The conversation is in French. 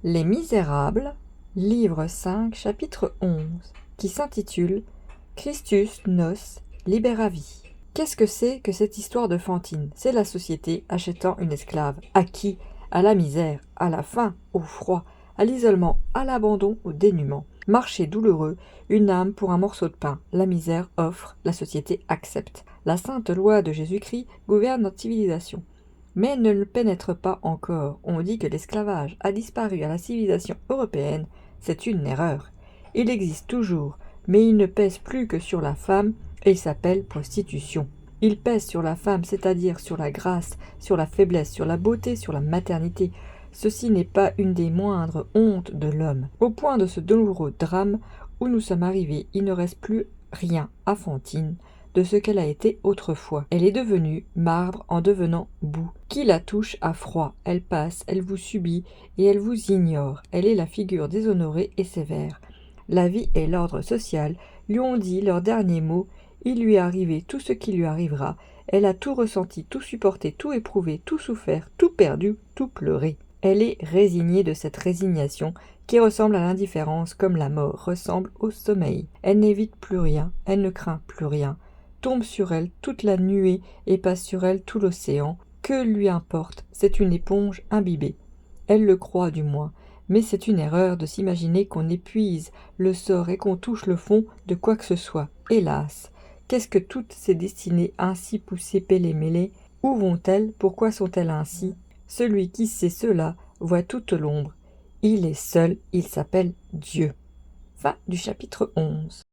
Les Misérables, livre 5, chapitre 11, qui s'intitule Christus nos liberavi. Qu'est-ce que c'est que cette histoire de Fantine? C'est la société achetant une esclave. À qui? À la misère, à la faim, au froid, à l'isolement, à l'abandon, au dénuement. Marché douloureux, une âme pour un morceau de pain. La misère offre, la société accepte. La sainte loi de Jésus-Christ gouverne notre civilisation. Mais elle ne le pénètre pas encore. On dit que l'esclavage a disparu à la civilisation européenne. C'est une erreur. Il existe toujours, mais il ne pèse plus que sur la femme, et il s'appelle prostitution. Il pèse sur la femme, c'est-à-dire sur la grâce, sur la faiblesse, sur la beauté, sur la maternité. Ceci n'est pas une des moindres hontes de l'homme. Au point de ce douloureux drame où nous sommes arrivés, il ne reste plus rien à Fantine de ce qu'elle a été autrefois. Elle est devenue marbre en devenant boue. Qui la touche a froid, elle passe, elle vous subit et elle vous ignore. Elle est la figure déshonorée et sévère. La vie et l'ordre social lui ont dit leurs derniers mots. Il lui est arrivé tout ce qui lui arrivera. Elle a tout ressenti, tout supporté, tout éprouvé, tout souffert, tout perdu, tout pleuré. Elle est résignée de cette résignation qui ressemble à l'indifférence comme la mort ressemble au sommeil. Elle n'évite plus rien, elle ne craint plus rien. Tombe sur elle toute la nuée et passe sur elle tout l'océan. Que lui importe, c'est une éponge imbibée. Elle le croit du moins, mais c'est une erreur de s'imaginer qu'on épuise le sort et qu'on touche le fond de quoi que ce soit. Hélas! Qu'est-ce que toutes ces destinées ainsi poussées pêle-mêle? Où vont-elles? Pourquoi sont-elles ainsi? Celui qui sait cela voit toute l'ombre. Il est seul, il s'appelle Dieu. Fin du chapitre 11.